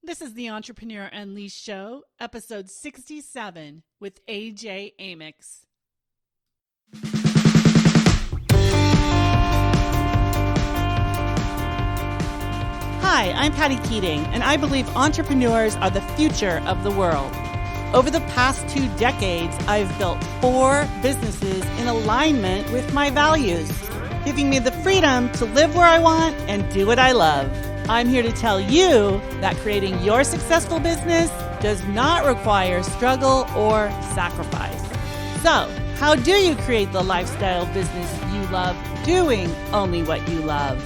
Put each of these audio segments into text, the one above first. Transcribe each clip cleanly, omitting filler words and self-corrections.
This is the Entrepreneur Unleashed Show, episode 67 with AJ Amyx. Hi, I'm Patty Keating, and I believe entrepreneurs are the future of the world. Over the past 2 decades, I've built 4 businesses in alignment with my values, giving me the freedom to live where I want and do what I love. I'm here to tell you that creating your successful business does not require struggle or sacrifice. So, how do you create the lifestyle business you love doing only what you love?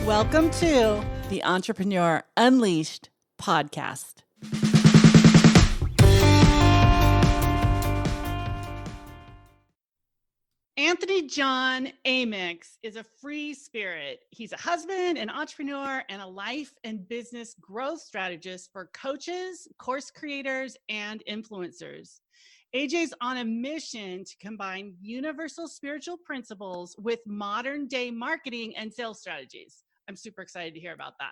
Welcome to the Entrepreneur Unleashed podcast. Anthony John Amyx is a free spirit. He's a husband, an entrepreneur, and a life and business growth strategist for coaches, course creators, and influencers. AJ's on a mission to combine universal spiritual principles with modern day marketing and sales strategies. I'm super excited to hear about that.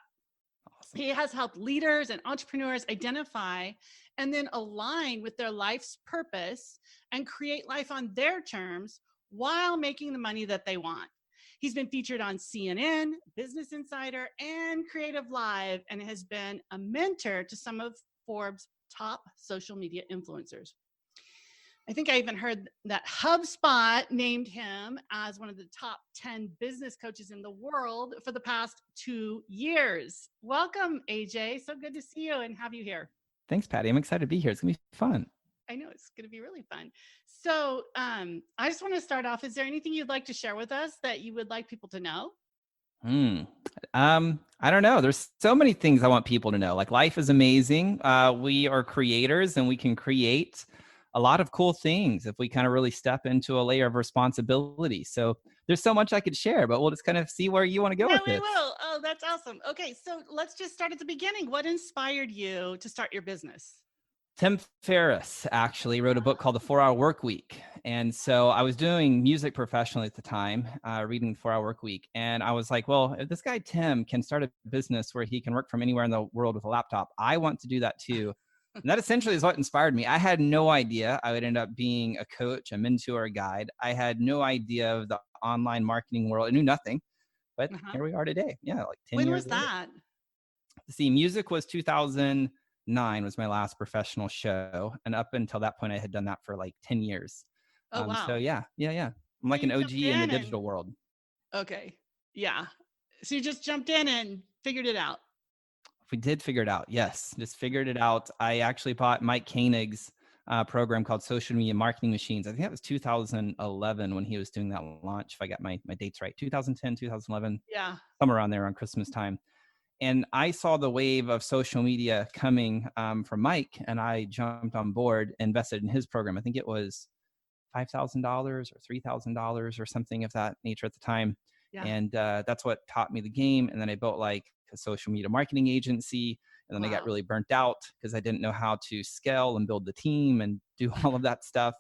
Awesome. He has helped leaders and entrepreneurs identify and then align with their life's purpose and create life on their terms while making the money that they want. He's been featured on CNN, Business Insider, and Creative Live, and has been a mentor to some of Forbes' top social media influencers. I think I even heard that HubSpot named him as one of the top 10 business coaches in the world for the past 2 years. Welcome, AJ. So good to see you and have you here. Thanks, Patty. I'm excited to be here. It's going to be fun. I know it's going to be really fun. So I just want to start off. Is there anything you'd like to share with us that you would like people to know? I don't know. There's so many things I want people to know. Like, life is amazing. We are creators and we can create a lot of cool things if we kind of really step into a layer of responsibility. So there's so much I could share, but we'll just kind of see where you want to go with this. We will. Oh, that's awesome. Okay. So let's just start at the beginning. What inspired you to start your business? Tim Ferriss actually wrote a book called The 4-Hour Work Week. And so I was doing music professionally at the time, reading The 4-Hour Work Week. And I was like, well, if this guy, Tim, can start a business where he can work from anywhere in the world with a laptop, I want to do that too. And that essentially is what inspired me. I had no idea I would end up being a coach, a mentor, a guide. I had no idea of the online marketing world. I knew nothing, but here we are today. Yeah, like 10 When years was that? See, music was 2009 was my last professional show. And up until that point, I had done that for like 10 years. Oh, wow. So yeah. I'm like an OG in the digital world. Okay. Yeah. So you just jumped in and figured it out. We did figure it out. Yes. Just figured it out. I actually bought Mike Koenig's program called Social Media Marketing Machines. I think that was 2011 when he was doing that launch. If I got my dates right, 2010, 2011. Yeah. Somewhere around there on Christmas time. And I saw the wave of social media coming from Mike, and I jumped on board, invested in his program. I think it was $5,000 or $3,000 or something of that nature at the time. Yeah. And that's what taught me the game. And then I built like a social media marketing agency. And then I got really burnt out because I didn't know how to scale and build the team and do all of that stuff.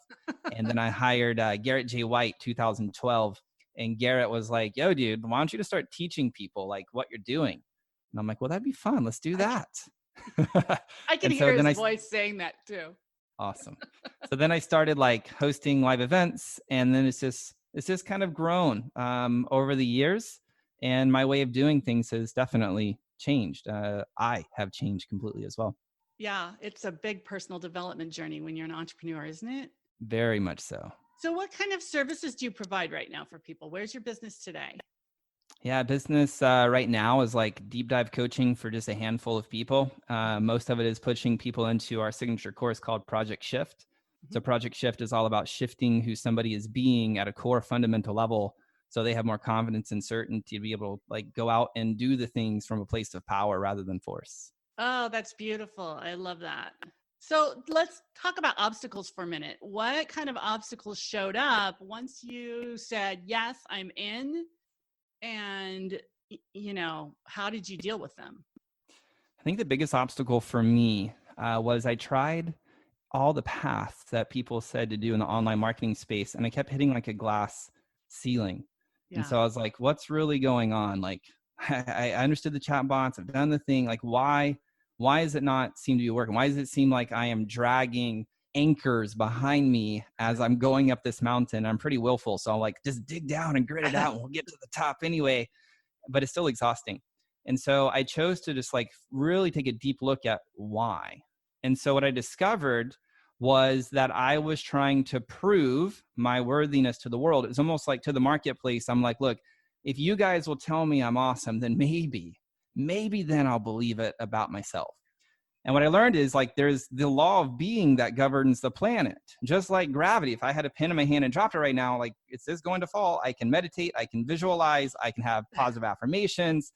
And then I hired Garrett J. White, 2012. And Garrett was like, yo, dude, why don't you just start teaching people like what you're doing? And I'm like, well, that'd be fun. Let's do that. I can hear his voice saying that too. Awesome. So then I started like hosting live events, and then it's just kind of grown over the years. And my way of doing things has definitely changed. I have changed completely as well. Yeah, it's a big personal development journey when you're an entrepreneur, isn't it? Very much so. So what kind of services do you provide right now for people? Where's your business today? Yeah, business right now is like deep dive coaching for just a handful of people. Most of it is pushing people into our signature course called Project Shift. Mm-hmm. So Project Shift is all about shifting who somebody is being at a core fundamental level, so they have more confidence and certainty to be able to like go out and do the things from a place of power rather than force. Oh, that's beautiful. I love that. So let's talk about obstacles for a minute. What kind of obstacles showed up once you said, yes, I'm in? And, how did you deal with them? I think the biggest obstacle for me was I tried all the paths that people said to do in the online marketing space, and I kept hitting like a glass ceiling. Yeah. And so I was like, what's really going on? Like, I understood the chat bots. I've done the thing. Like, why why does it not seem to be working? Why does it seem like I am dragging anchors behind me as I'm going up this mountain? I'm pretty willful. So I'm like, just dig down and grit it out and we'll get to the top anyway. But it's still exhausting. And so I chose to just like really take a deep look at why. And so what I discovered was that I was trying to prove my worthiness to the world. It was almost like to the marketplace. I'm like, look, if you guys will tell me I'm awesome, then maybe then I'll believe it about myself. And what I learned is like there's the law of being that governs the planet. Just like gravity, if I had a pen in my hand and dropped it right now, like it's going to fall. I can meditate, I can visualize, I can have positive affirmations,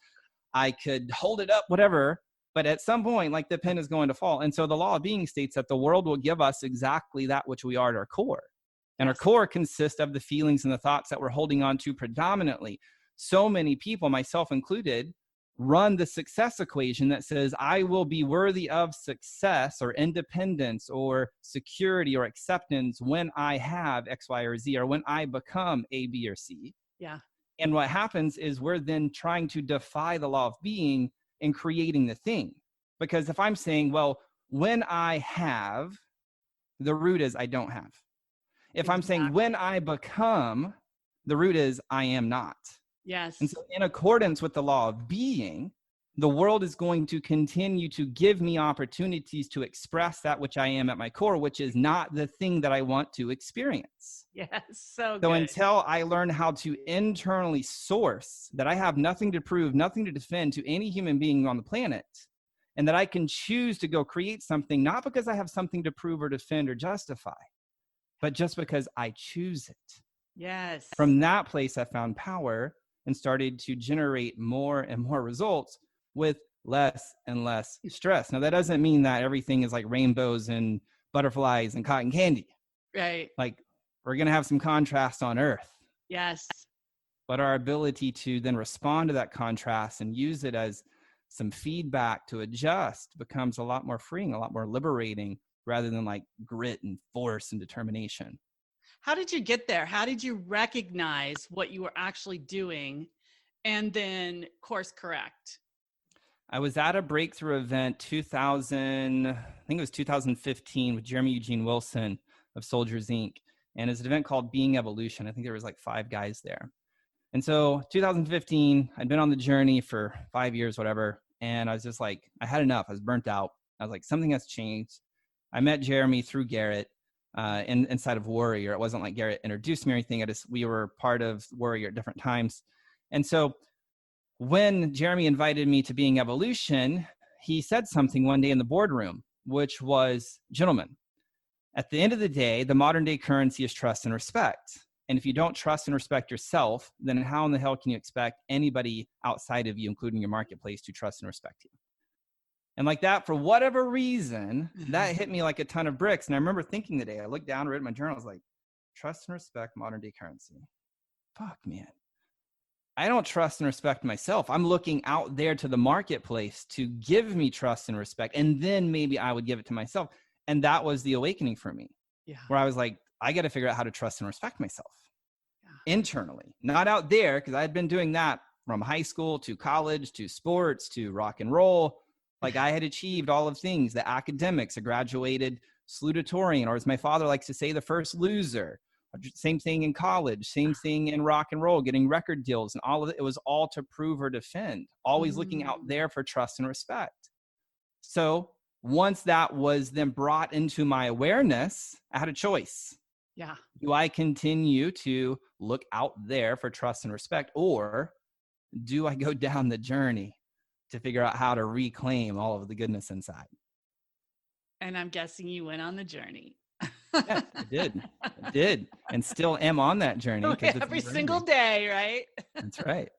I could hold it up, whatever. But at some point, like the pen is going to fall. And so the law of being states that the world will give us exactly that which we are at our core. And our core consists of the feelings and the thoughts that we're holding on to predominantly. So many people, myself included, run the success equation that says, I will be worthy of success or independence or security or acceptance when I have X, Y, or Z, or when I become A, B, or C. Yeah. And what happens is we're then trying to defy the law of being and creating the thing. Because if I'm saying, well, when I have, the root is I don't have. If I'm saying when I become, the root is I am not. Yes. And so in accordance with the law of being, the world is going to continue to give me opportunities to express that which I am at my core, which is not the thing that I want to experience. Yes. So So good. until I learn how to internally source that I have nothing to prove, nothing to defend to any human being on the planet, and that I can choose to go create something, not because I have something to prove or defend or justify, but just because I choose it. Yes. From that place, I found power and started to generate more and more results with less and less stress. Now, that doesn't mean that everything is like rainbows and butterflies and cotton candy. Right. Like, we're going to have some contrast on earth. Yes. But our ability to then respond to that contrast and use it as some feedback to adjust becomes a lot more freeing, a lot more liberating, rather than like grit and force and determination. How did you get there? How did you recognize what you were actually doing and then course correct? I was at a breakthrough event 2015 with Jeremy Eugene Wilson of Soldiers Inc. And it's an event called Being Evolution. I think there was like 5 guys there. And so 2015, I'd been on the journey for 5 years, whatever. And I was just like, I had enough. I was burnt out. I was like, something has changed. I met Jeremy through Garrett inside of Warrior. It wasn't like Garrett introduced me or anything. We were part of Warrior at different times. And so when Jeremy invited me to Being Evolution, he said something one day in the boardroom, which was, gentlemen, at the end of the day, the modern day currency is trust and respect. And if you don't trust and respect yourself, then how in the hell can you expect anybody outside of you, including your marketplace, to trust and respect you? And like that, for whatever reason, that hit me like a ton of bricks. And I remember thinking the day, I looked down, read my journal, I was like, trust and respect, modern day currency. Fuck, man. I don't trust and respect myself. I'm looking out there to the marketplace to give me trust and respect. And then maybe I would give it to myself. And that was the awakening for me, where I was like, I got to figure out how to trust and respect myself internally, not out there. Cause I had been doing that from high school to college, to sports, to rock and roll. Like I had achieved all of things, the academics, a graduated salutatorian, or as my father likes to say, the first loser. Same thing in college, same thing in rock and roll, getting record deals and all of it. It was all to prove or defend, always looking out there for trust and respect. So once that was then brought into my awareness, I had a choice. Yeah. Do I continue to look out there for trust and respect, or do I go down the journey to figure out how to reclaim all of the goodness inside? And I'm guessing you went on the journey. Yeah, I did. And still am on that journey. Every single day, right? That's right.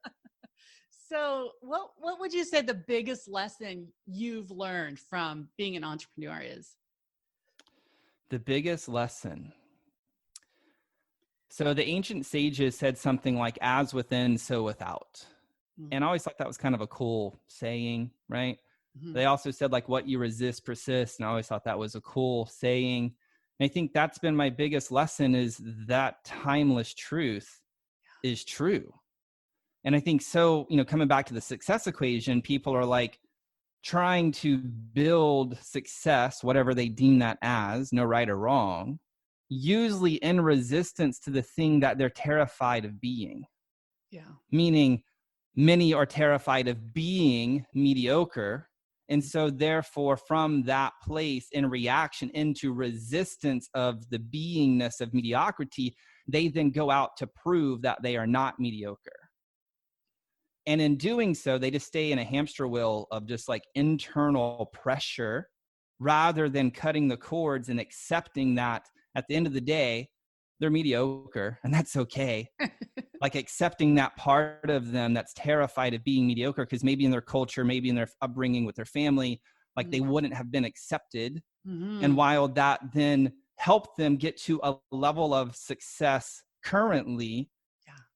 So what would you say the biggest lesson you've learned from being an entrepreneur is? The biggest lesson. So the ancient sages said something like, as within, so without. And I always thought that was kind of a cool saying, right? They also said like, what you resist persists. And I always thought that was a cool saying. And I think that's been my biggest lesson, is that timeless truth is true. And I think so, coming back to the success equation, people are like, trying to build success, whatever they deem that as, no right or wrong, usually in resistance to the thing that they're terrified of being. Yeah. Meaning, many are terrified of being mediocre. And so therefore, from that place in reaction into resistance of the beingness of mediocrity, they then go out to prove that they are not mediocre. And in doing so, they just stay in a hamster wheel of just like internal pressure rather than cutting the cords and accepting that at the end of the day, they're mediocre and that's okay. Like accepting that part of them that's terrified of being mediocre, because maybe in their culture, maybe in their upbringing with their family, like they wouldn't have been accepted. And while that then helped them get to a level of success currently,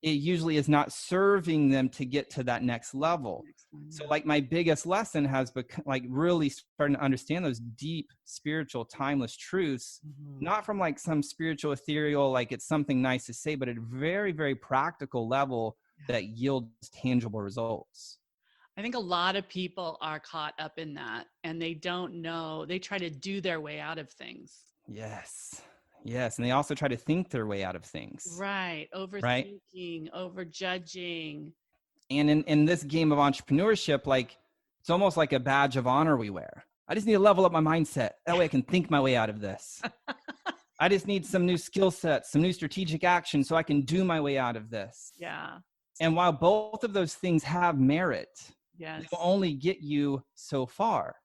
it usually is not serving them to get to that next level. So like my biggest lesson has become like really starting to understand those deep spiritual timeless truths, not from like some spiritual ethereal, like it's something nice to say, but at a very, very practical level that yields tangible results. I think a lot of people are caught up in that and they don't know. They try to do their way out of things. Yes. Yes. And they also try to think their way out of things. Right. Right. Overthinking, overjudging. And in this game of entrepreneurship, like it's almost like a badge of honor we wear. I just need to level up my mindset. That way I can think my way out of this. I just need some new skill sets, some new strategic action so I can do my way out of this. Yeah. And while both of those things have merit, yes, they will only get you so far.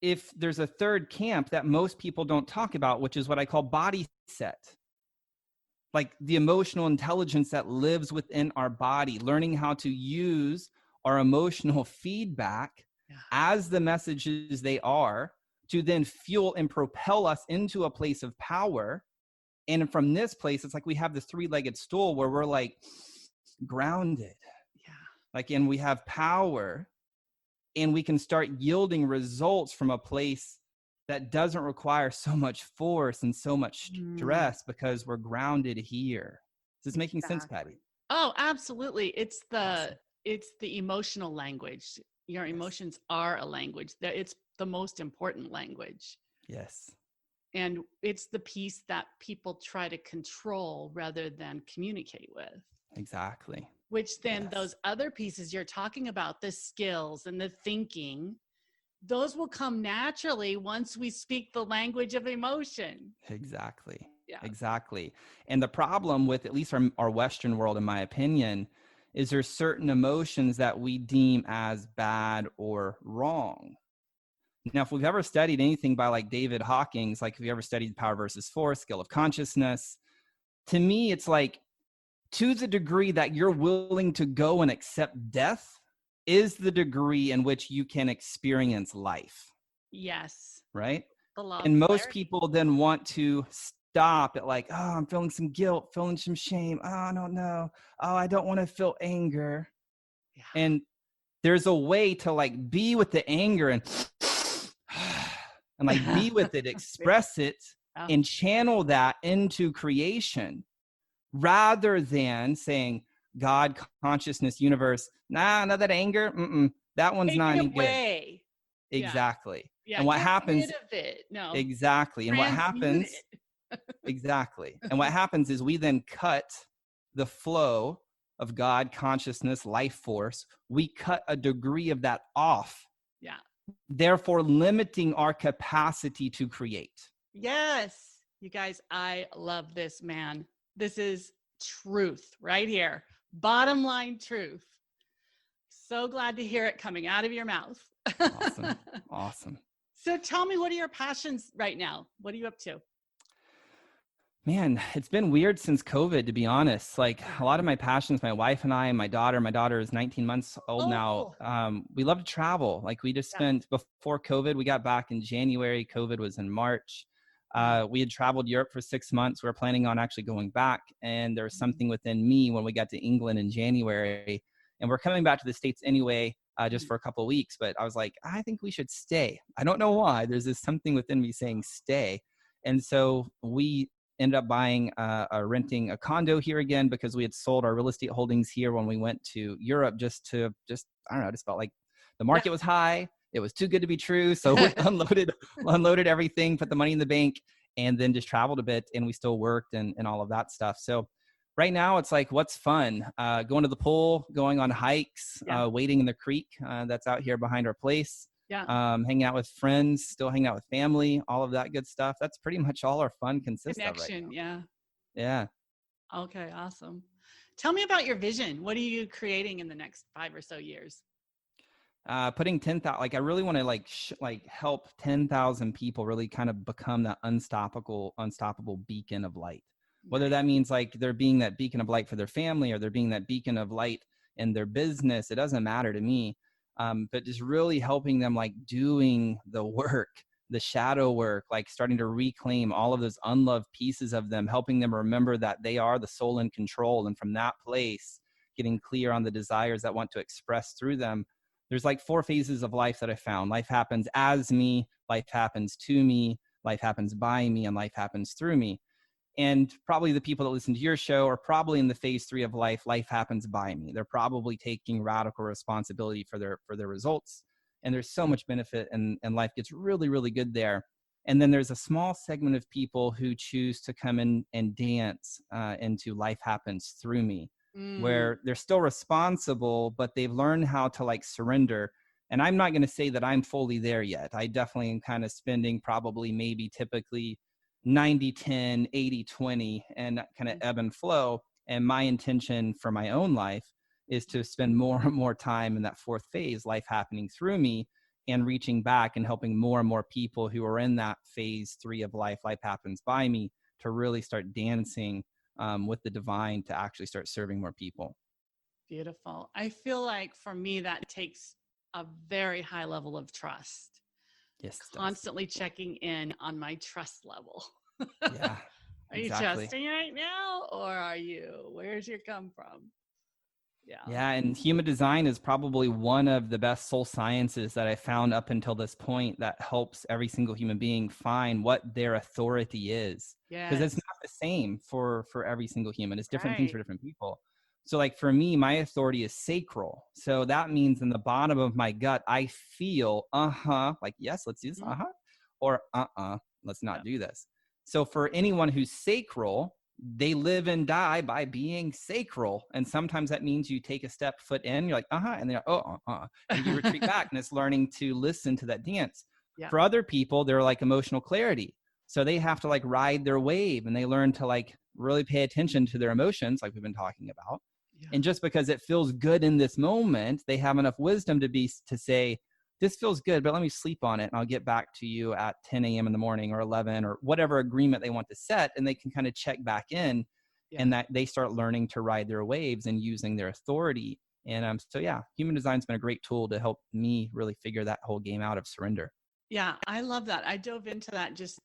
If there's a third camp that most people don't talk about, which is what I call body set, like the emotional intelligence that lives within our body, learning how to use our emotional feedback as the messages they are to then fuel and propel us into a place of power. And from this place, it's like we have this three-legged stool where we're like grounded, like, and we have power and we can start yielding results from a place that doesn't require so much force and so much stress because we're grounded here. Is this making sense, Patty? Oh, absolutely. It's the emotional language. Your emotions are a language. It's the most important language. Yes. And it's the piece that people try to control rather than communicate with. Exactly. Which then those other pieces you're talking about, the skills and the thinking, those will come naturally once we speak the language of emotion. Exactly. And the problem with at least our Western world, in my opinion, is there's certain emotions that we deem as bad or wrong. Now, if we've ever studied anything by like David Hawkins, like if you ever studied Power versus Force, Skill of Consciousness, to me, it's like to the degree that you're willing to go and accept death is the degree in which you can experience life. Yes. Right? And most people then want to stop at like, oh, I'm feeling some guilt, feeling some shame. Oh, I don't know. Oh, I don't want to feel anger. And there's a way to like be with the anger and like be with it, express it, and channel that into creation rather than saying, God, consciousness, universe, no, that anger, that one's not any good. Exactly. And what happens? Exactly. And what happens? Exactly. And what happens is we then cut the flow of God, consciousness, life force. We cut a degree of that off. Therefore, limiting our capacity to create. Yes. You guys, I love this, man. This is truth right here. Bottom line truth. So glad to hear it coming out of your mouth. Awesome. So tell me, what are your passions right now? What are you up to? Man, it's been weird since COVID, to be honest. Like a lot of my passions, my wife and I, and my daughter is 19 months old now. We love to travel. Like we just spent, before COVID, we got back in January. COVID was in March. We had traveled Europe for 6 months. We were planning on actually going back. And there was something within me when we got to England in January. And we're coming back to the States anyway, just for a couple of weeks. But I was like, I think we should stay. I don't know why. There's this something within me saying stay. And so we ended up buying renting a condo here again because we had sold our real estate holdings here when we went to Europe just I don't know, just felt like The market was high. It was too good to be true. So we unloaded everything, put the money in the bank, and then just traveled a bit, and we still worked and all of that stuff. So right now it's like, what's fun? Going to the pool, going on hikes, wading in the creek that's out here behind our place. Hanging out with friends, still hanging out with family, all of that good stuff. That's pretty much all our fun consists of right now. Yeah. Okay, awesome. Tell me about your vision. What are you creating in the next 5 or so years? Putting 10,000, like I really want to help 10,000 people really kind of become that unstoppable beacon of light. Whether that means like they're being that beacon of light for their family, or they're being that beacon of light in their business, it doesn't matter to me. But just really helping them, like doing the work, the shadow work, like starting to reclaim all of those unloved pieces of them, helping them remember that they are the soul in control. And from that place, getting clear on the desires that want to express through them. There's like 4 phases of life that I found. Life happens as me, life happens to me, life happens by me, and life happens through me. And probably the people that listen to your show are probably in the phase 3 of life. Life happens by me. They're probably taking radical responsibility for their results. And there's so much benefit, and life gets really, really good there. And then there's a small segment of people who choose to come in and dance into life happens through me, where they're still responsible, but they've learned how to like surrender. And I'm not going to say that I'm fully there yet. I definitely am kind of spending probably maybe typically 90-10, 80-20, and kind of ebb and flow. And my intention for my own life is to spend more and more time in that 4th phase, life happening through me, and reaching back and helping more and more people who are in that phase 3 of life, life happens by me, to really start dancing with the divine, to actually start serving more people. Beautiful. I feel like for me, that takes a very high level of trust. Yes. Constantly checking in on my trust level. Yeah. Are you trusting right now, or where's your come from? Yeah. And human design is probably one of the best soul sciences that I found up until this point, that helps every single human being find what their authority is. Because it's not the same for every single human. It's different things for different people. So like for me, my authority is sacral. So that means in the bottom of my gut, I feel, like, yes, let's do this, or let's not do this. So for anyone who's sacral, they live and die by being sacral. And sometimes that means you take a foot in, you're like, and they're like, and you retreat back, and it's learning to listen to that dance. For other people, they're like emotional clarity. So they have to like ride their wave, and they learn to like really pay attention to their emotions, like we've been talking about. And just because it feels good in this moment, they have enough wisdom to say, this feels good, but let me sleep on it, and I'll get back to you at 10 a.m. in the morning, or 11, or whatever agreement they want to set. And they can kind of check back in, and that they start learning to ride their waves and using their authority. And so, human design's been a great tool to help me really figure that whole game out of surrender. Yeah, I love that. I dove into that just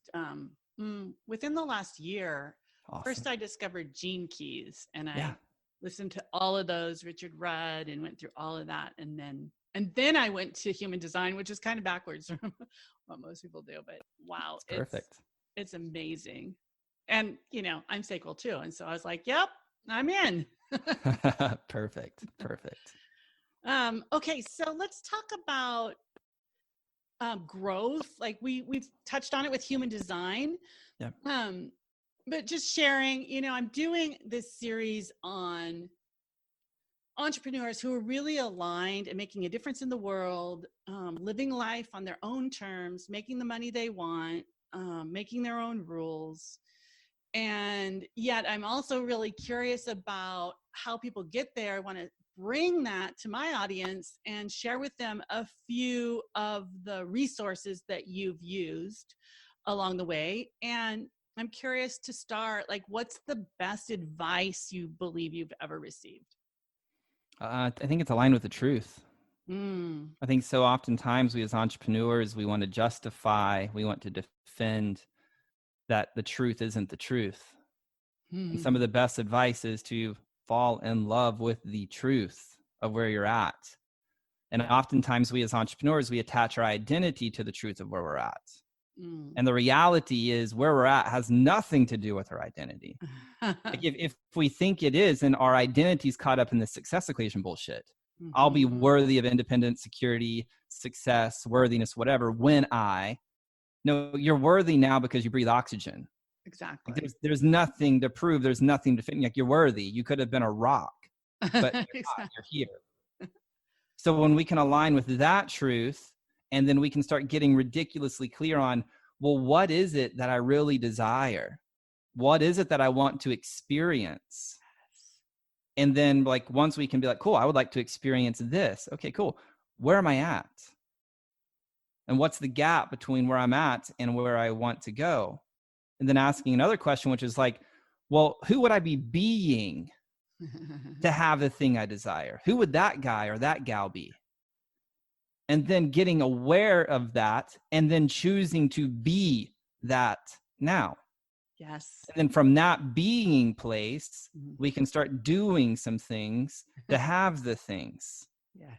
within the last year. Awesome. First, I discovered Gene Keys, and I listened to all of those, Richard Rudd, and went through all of that. And then I went to human design, which is kind of backwards from what most people do. But wow, it's perfect. It's amazing. And, I'm sacral too. And so I was like, yep, I'm in. Perfect. Okay, so let's talk about growth. Like we've touched on it with human design. Yeah. But just sharing, I'm doing this series on entrepreneurs who are really aligned and making a difference in the world, living life on their own terms, making the money they want, making their own rules. And yet I'm also really curious about how people get there. I want to bring that to my audience and share with them a few of the resources that you've used along the way. And I'm curious to start, like, what's the best advice you believe you've ever received? I think it's aligned with the truth. I think so oftentimes we as entrepreneurs, we want to justify, we want to defend that the truth isn't the truth. And some of the best advice is to fall in love with the truth of where you're at. And oftentimes we as entrepreneurs, we attach our identity to the truth of where we're at. And the reality is where we're at has nothing to do with our identity. Like if we think it is, then our identity's caught up in the success equation bullshit. I'll be Mm-hmm. worthy of independence, security, success, worthiness, whatever, when no, you're worthy now because you breathe oxygen. Like Exactly. there's nothing to prove. There's nothing to fit. Like you're worthy. You could have been a rock, but you're not. Exactly. You're here. So when we can align with that truth, and then we can start getting ridiculously clear on, well, what is it that I really desire? What is it that I want to experience? And then like, once we can be like, cool, I would like to experience this. Okay, cool. Where am I at? And what's the gap between where I'm at and where I want to go? And then asking another question, which is like, well, who would I be being to have the thing I desire? Who would that guy or that gal be? And then getting aware of that and then choosing to be that now. Yes. And then from that being place, Mhm. we can start doing some things to have the things. Yes.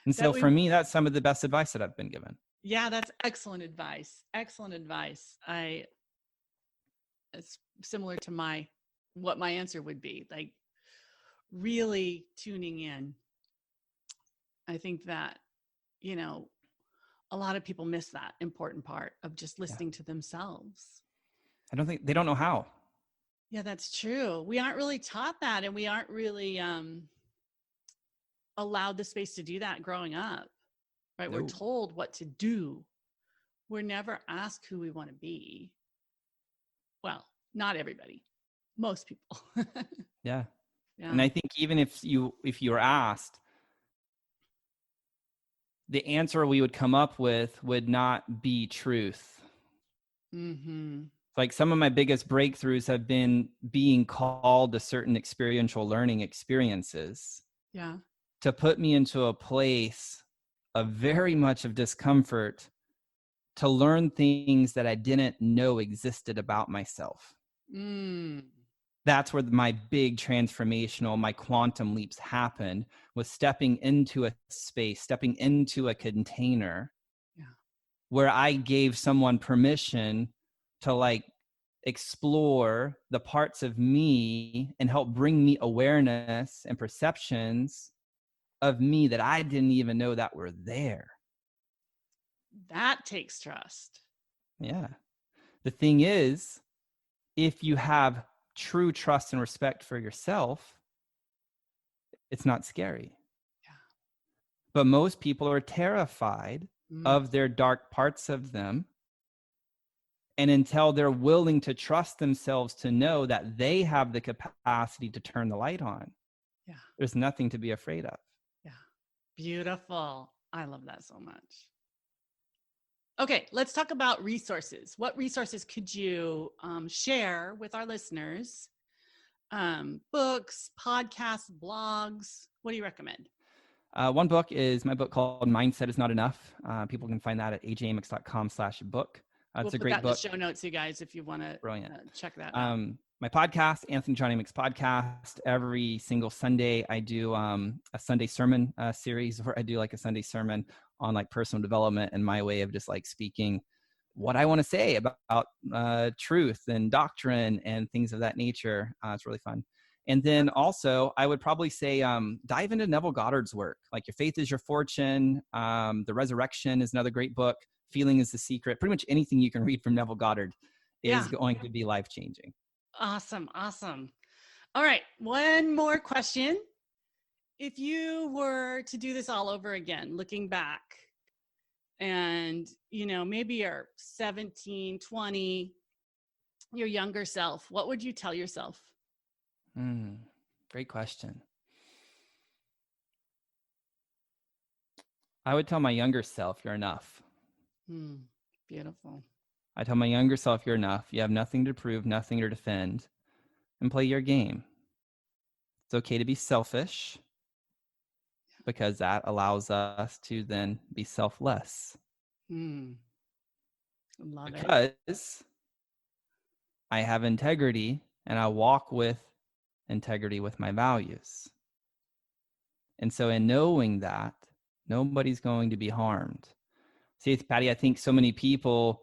And That so we for me, that's some of the best advice that I've been given. Yeah, that's excellent advice. Excellent advice. It's similar to what my answer would be. Like really tuning in. I think that, you know, a lot of people miss that important part of just Yeah. listening to themselves. I don't think they don't know how. Yeah, that's true. We aren't really taught that, and we aren't really allowed the space to do that growing up, right? We're No. told what to do. We're never asked who we want to be. Well, not everybody, most people. Yeah. Yeah. And I think even if you're asked, the answer we would come up with would not be truth. Mm-hmm. Like some of my biggest breakthroughs have been being called to certain experiential learning experiences Yeah. to put me into a place of very much of discomfort to learn things that I didn't know existed about myself. Mm. That's where my big transformational, my quantum leaps happened, was stepping into a space, stepping into a container where I gave someone permission to like explore the parts of me and help bring me awareness and perceptions of me that I didn't even know that were there. That takes trust. Yeah. The thing is, if you have true trust and respect for yourself, it's not scary. Yeah. But most people are terrified Mm. of their dark parts of them. And until they're willing to trust themselves to know that they have the capacity to turn the light on, Yeah. there's nothing to be afraid of. Yeah. Beautiful. I love that so much. Okay, let's talk about resources. What resources could you share with our listeners? Books, podcasts, blogs. What do you recommend? One book is my book called Mindset is Not Enough. People can find that at ajamyx.com/book. We'll It's a put great that in the book. show notes, you guys, if you want to Brilliant. check that out. My podcast, Anthony John Amyx podcast, every single Sunday, I do a Sunday sermon series where I do like a Sunday sermon on like personal development and my way of just like speaking what I want to say about truth and doctrine and things of that nature. It's really fun. And then also, I would probably say dive into Neville Goddard's work. Like Your Faith is Your Fortune. The Resurrection is another great book. Feeling is the Secret. Pretty much anything you can read from Neville Goddard is going to be life-changing. Awesome. Awesome. All right. One more question. If you were to do this all over again, looking back, and, you know, maybe you're 17, 20, your younger self, what would you tell yourself? Great question. I would tell my younger self, you're enough. Beautiful. I tell my younger self, you're enough. You have nothing to prove, nothing to defend, and play your game. It's okay to be selfish because that allows us to then be selfless. Love it. Because I have integrity and I walk with integrity with my values. And so in knowing that, nobody's going to be harmed. See, Patty, I think so many people,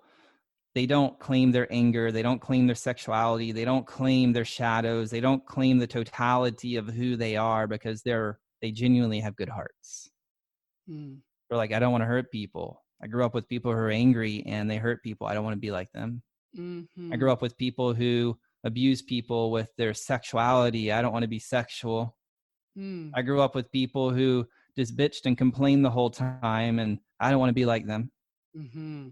they don't claim their anger. They don't claim their sexuality. They don't claim their shadows. They don't claim the totality of who they are because they're they genuinely have good hearts. Mm. They're like, I don't want to hurt people. I grew up with people who are angry and they hurt people. I don't want to be like them. Mm-hmm. I grew up with people who abuse people with their sexuality. I don't want to be sexual. Mm. I grew up with people who just bitched and complained the whole time, and I don't want to be like them. Mm-hmm.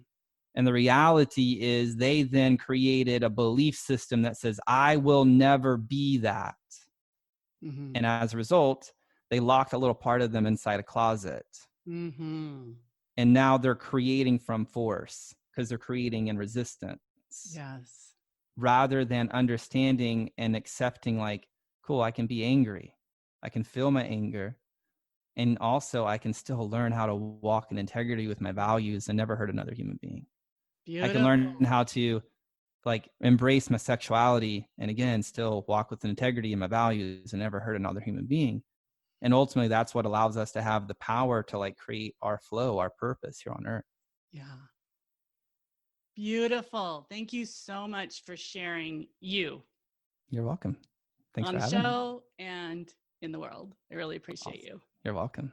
And the reality is they then created a belief system that says, I will never be that. Mm-hmm. And as a result, they locked a little part of them inside a closet. Mm-hmm. And now they're creating from force because they're creating in resistance. Yes. Rather than understanding and accepting, like, cool, I can be angry. I can feel my anger. And also I can still learn how to walk in integrity with my values and never hurt another human being. I can Beautiful. learn how to like embrace my sexuality and again, still walk with integrity in my values and never hurt another human being. And ultimately that's what allows us to have the power to like create our flow, our purpose here on earth. Yeah. Beautiful. Thank you so much for sharing you You're welcome. Thanks on for the having me. show and in the world. I really appreciate Awesome. you. You're welcome.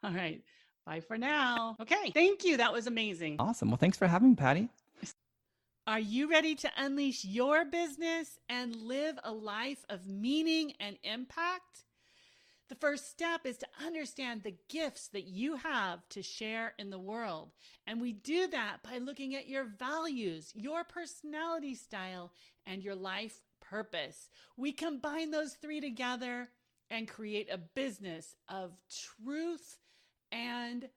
All right. Bye for now. Okay. Thank you. That was amazing. Awesome. Well, thanks for having me, Patty. Are you ready to unleash your business and live a life of meaning and impact? The first step is to understand the gifts that you have to share in the world. And we do that by looking at your values, your personality style, and your life purpose. We combine those three together and create a business of truth and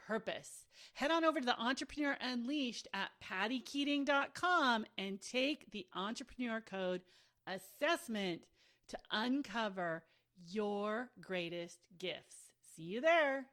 purpose. Head on over to the Entrepreneur Unleashed at pattykeating.com and take the entrepreneur code assessment to uncover your greatest gifts. See you there.